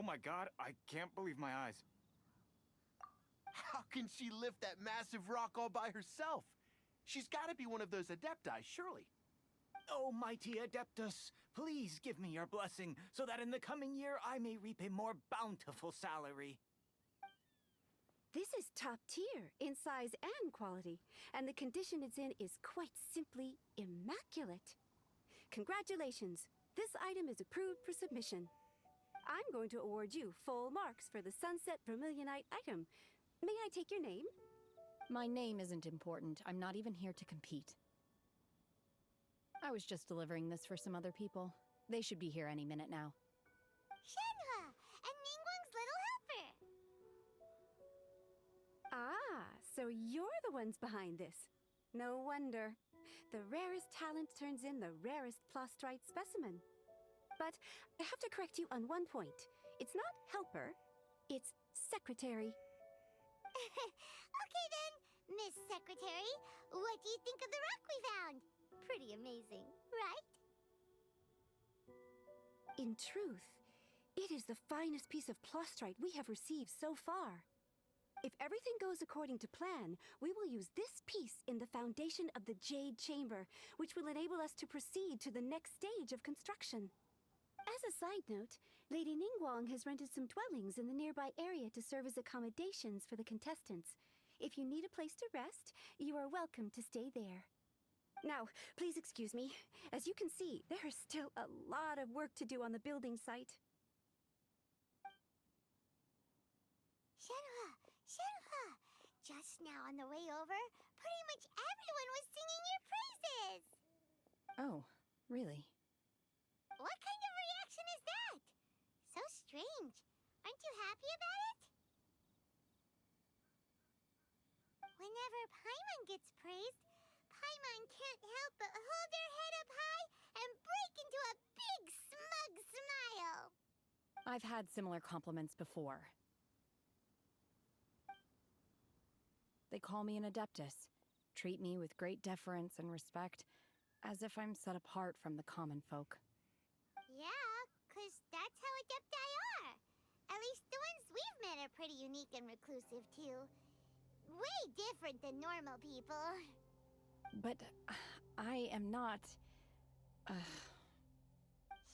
Oh my god, I can't believe my eyes. How can she lift that massive rock all by herself? She's got to be one of those adepti, surely. Oh, mighty adeptus, please give me your blessing, so that in the coming year I may reap a more bountiful salary. This is top tier in size and quality, and the condition it's in is quite simply immaculate. Congratulations, this item is approved for submission. I'm going to award you full marks for the Sunset Vermilionite item. May I take your name? My name isn't important. I'm not even here to compete. I was just delivering this for some other people. They should be here any minute now. Shenhe, and Ningguang's little helper. Ah, so you're the ones behind this. No wonder. The rarest talent turns in the rarest plastrite specimen. But I have to correct you on one point. It's not helper, it's secretary. Okay then, Miss Secretary, what do you think of the rock we found? Pretty amazing, right? In truth, it is the finest piece of plastrite we have received so far. If everything goes according to plan, we will use this piece in the foundation of the Jade Chamber, which will enable us to proceed to the next stage of construction. As a side note, Lady Ningguang has rented some dwellings in the nearby area to serve as accommodations for the contestants. If you need a place to rest, you are welcome to stay there. Now, please excuse me. As you can see, there is still a lot of work to do on the building site. Shenhe, Shenhe, just now on the way over, pretty much everyone was singing your praises. Oh, really? What kind of reaction is that? So strange. Aren't you happy about it? Whenever Paimon gets praised, Paimon can't help but hold her head up high and break into a big smug smile. I've had similar compliments before. They call me an adeptus, treat me with great deference and respect, as if I'm set apart from the common folk. Yeah, 'cause that's how adepti are. At least the ones we've met are pretty unique and reclusive, too. Way different than normal people. But I am not...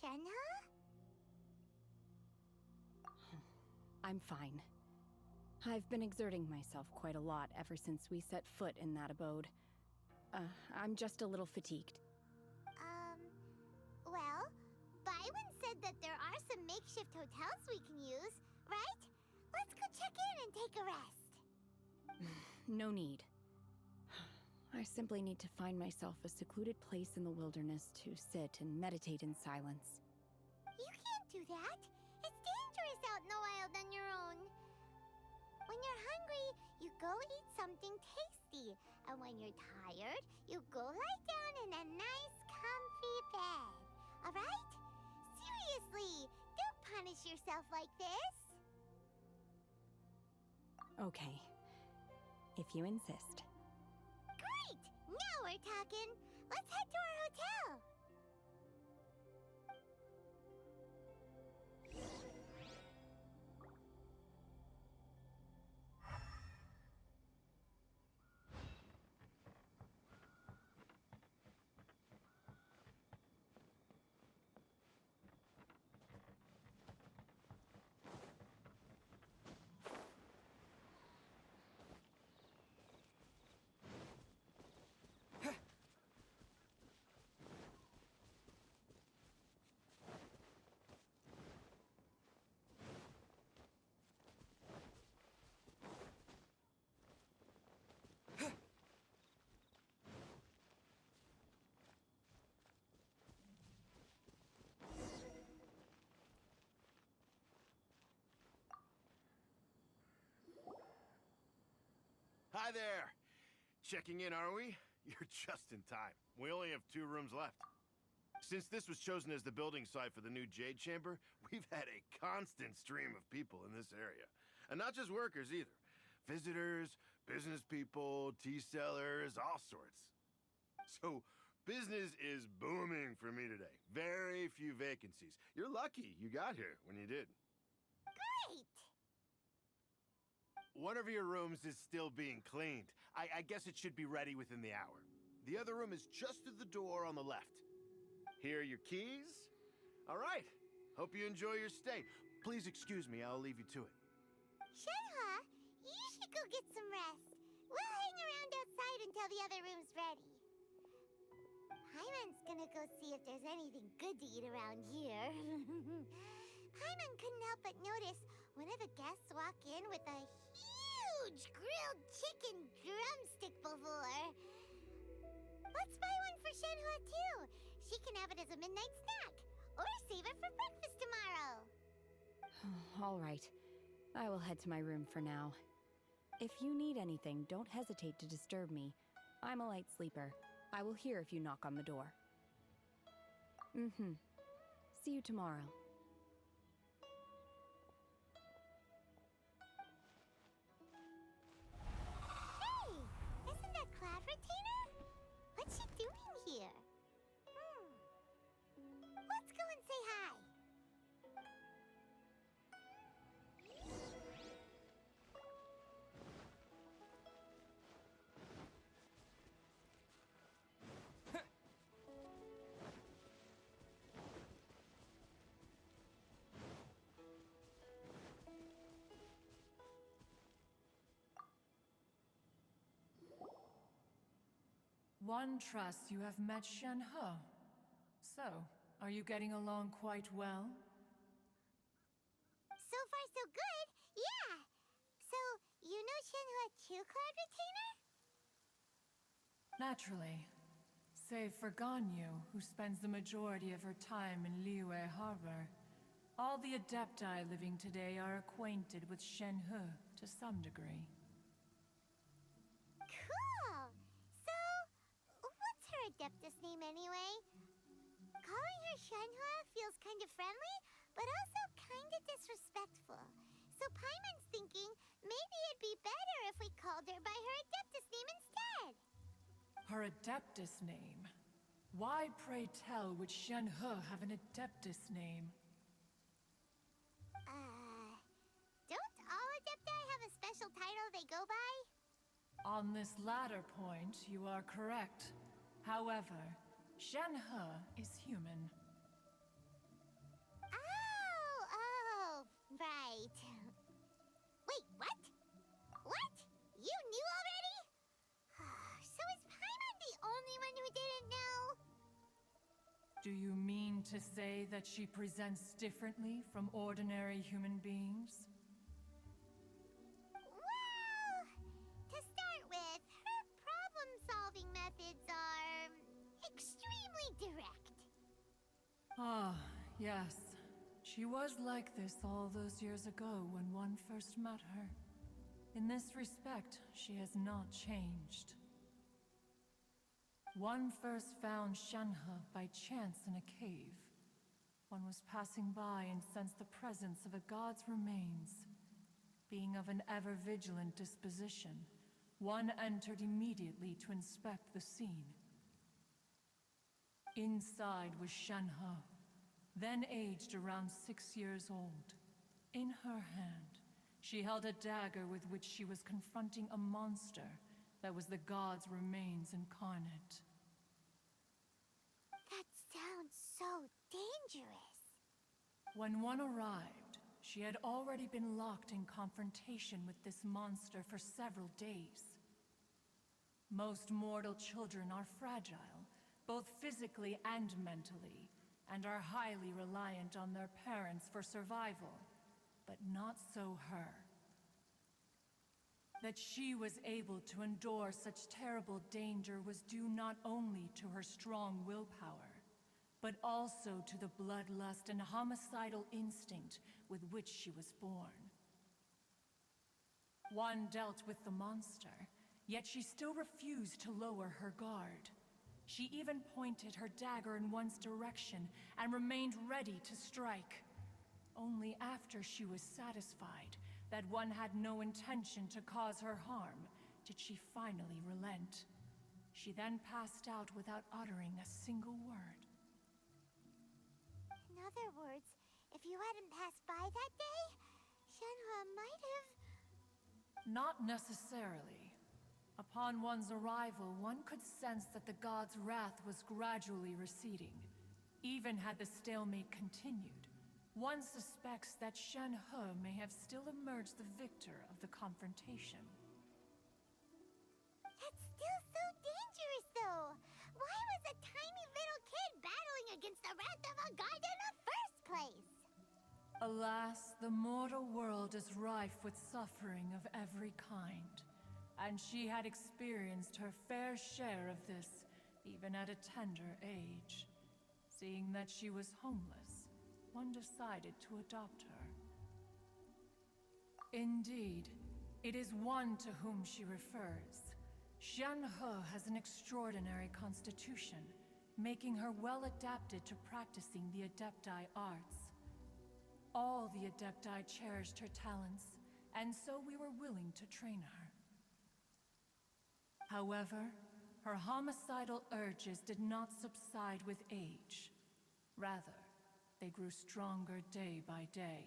Shenhe? I'm fine. I've been exerting myself quite a lot ever since we set foot in that abode. I'm just a little fatigued. Well, Byron said that there are some makeshift hotels we can use, right? Let's go check in and take a rest. No need. I simply need to find myself a secluded place in the wilderness to sit and meditate in silence. You can't do that. It's dangerous out in the wild on your own. When you're hungry, you go eat something tasty. And when you're tired, you go lie down in a nice, comfy bed. All right? Seriously, don't punish yourself like this. Okay. If you insist. Great! Now we're talking. Let's head to our hotel. Hi there. Checking in, are we? You're just in time. We only have 2 rooms left. Since this was chosen as the building site for the new Jade Chamber, we've had a constant stream of people in this area. And not just workers either. Visitors, business people, tea sellers, all sorts. So, business is booming for me today. Very few vacancies. You're lucky you got here when you did. Great! One of your rooms is still being cleaned. I guess it should be ready within the hour. The other room is just through the door on the left. Here are your keys. All right. Hope you enjoy your stay. Please excuse me, I'll leave you to it. Shenhe, you should go get some rest. We'll hang around outside until the other room's ready. Paimon's gonna go see if there's anything good to eat around here. Paimon couldn't help but notice one of the guests walk in with a huge grilled chicken drumstick before. Let's buy one for Shenhe too. She can have it as a midnight snack, or save it for breakfast tomorrow. All right. I will head to my room for now. If you need anything, don't hesitate to disturb me. I'm a light sleeper. I will hear if you knock on the door. See you tomorrow. Hey! Isn't that Cloud Retainer? What's she doing here? Let's go and say hi. One trusts you have met Shenhe. So, are you getting along quite well? So far, so good. Yeah. So, you know Shenhe too, Cloud Retainer? Naturally. Save for Ganyu, who spends the majority of her time in Liyue Harbor. All the adepti living today are acquainted with Shenhe to some degree. Cool. So, what's her adeptus name anyway? Calling her Shenhe feels kind of friendly, but also kind of disrespectful. So Paimon's thinking maybe it'd be better if we called her by her adeptus name instead. Her adeptus name? Why, pray tell, would Shenhe have an adeptus name? Don't all adepti have a special title they go by? On this latter point, you are correct. However, Shenhe is human. Oh, right. Wait, what? What? You knew already? So is Paimon the only one who didn't know? Do you mean to say that she presents differently from ordinary human beings? Well, to start with, her problem-solving methods are extremely direct. Ah, yes. She was like this all those years ago when one first met her. In this respect, she has not changed. One first found Shenhe by chance in a cave. One was passing by and sensed the presence of a god's remains. Being of an ever-vigilant disposition, one entered immediately to inspect the scene. Inside was Shenhe, then aged around 6 years old. In her hand, she held a dagger with which she was confronting a monster that was the god's remains incarnate. That sounds so dangerous. When one arrived, she had already been locked in confrontation with this monster for several days. Most mortal children are fragile, both physically and mentally, and are highly reliant on their parents for survival. But not so her. That she was able to endure such terrible danger was due not only to her strong willpower, but also to the bloodlust and homicidal instinct with which she was born. One dealt with the monster, yet she still refused to lower her guard. She even pointed her dagger in one's direction and remained ready to strike. Only after she was satisfied that one had no intention to cause her harm did she finally relent. She then passed out without uttering a single word. In other words, if you hadn't passed by that day, Shenhe might have... Not necessarily. Upon one's arrival, one could sense that the god's wrath was gradually receding. Even had the stalemate continued, one suspects that Shenhe may have still emerged the victor of the confrontation. That's still so dangerous, though. Why was a tiny little kid battling against the wrath of a god in the first place? Alas, the mortal world is rife with suffering of every kind. And she had experienced her fair share of this, even at a tender age. Seeing that she was homeless, one decided to adopt her. Indeed, it is one to whom she refers. Shenhe has an extraordinary constitution, making her well adapted to practicing the adepti arts. All the adepti cherished her talents, and so we were willing to train her. However, her homicidal urges did not subside with age. Rather, they grew stronger day by day.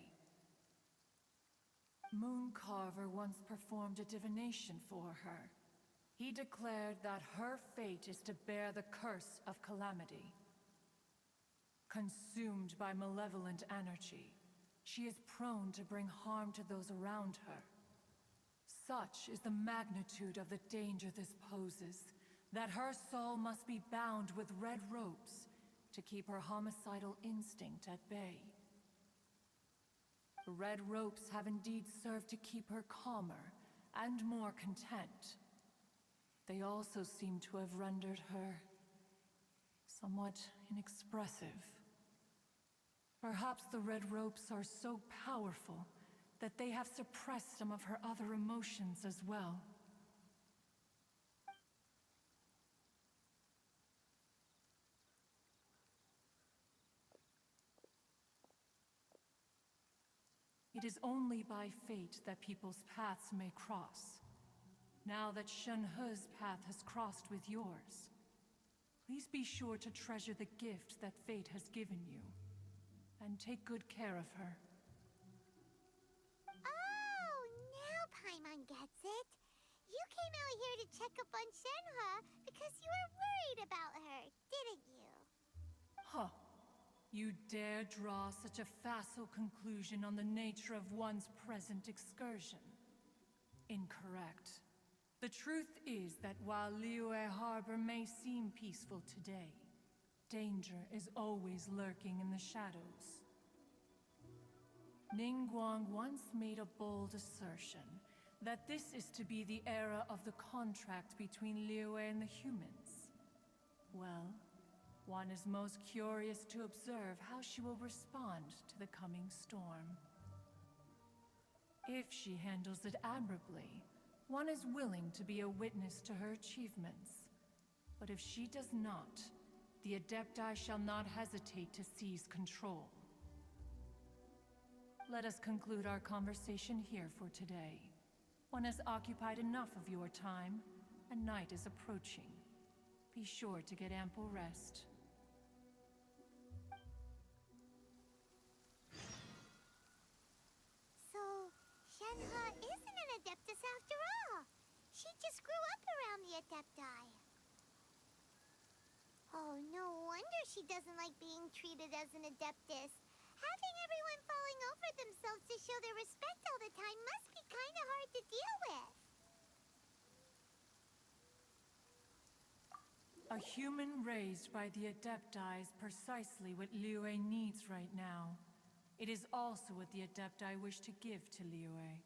Mooncarver once performed a divination for her. He declared that her fate is to bear the curse of calamity. Consumed by malevolent energy, she is prone to bring harm to those around her. Such is the magnitude of the danger this poses, that her soul must be bound with red ropes to keep her homicidal instinct at bay. The red ropes have indeed served to keep her calmer and more content. They also seem to have rendered her somewhat inexpressive. Perhaps the red ropes are so powerful that they have suppressed some of her other emotions as well. It is only by fate that people's paths may cross. Now that Shenhe's path has crossed with yours, please be sure to treasure the gift that fate has given you, and take good care of her. Oh, now Paimon gets it. You came out here to check up on Shenhe because you were worried about her, didn't you? Huh. You dare draw such a facile conclusion on the nature of one's present excursion? Incorrect. The truth is that while Liyue Harbor may seem peaceful today, danger is always lurking in the shadows. Ningguang once made a bold assertion that this is to be the era of the contract between Liyue and the humans. Well, one is most curious to observe how she will respond to the coming storm. If she handles it admirably, one is willing to be a witness to her achievements. But if she does not, the Adepti shall not hesitate to seize control. Let us conclude our conversation here for today. One has occupied enough of your time, and night is approaching. Be sure to get ample rest. So, Shenhe isn't an adeptus after all. She just grew up around the adepti. Oh, no wonder she doesn't like being treated as an adeptus. Having everyone falling over themselves to show their respect all the time must be kind of hard to deal with. A human raised by the Adepti is precisely what Liyue needs right now. It is also what the Adepti wish to give to Liyue.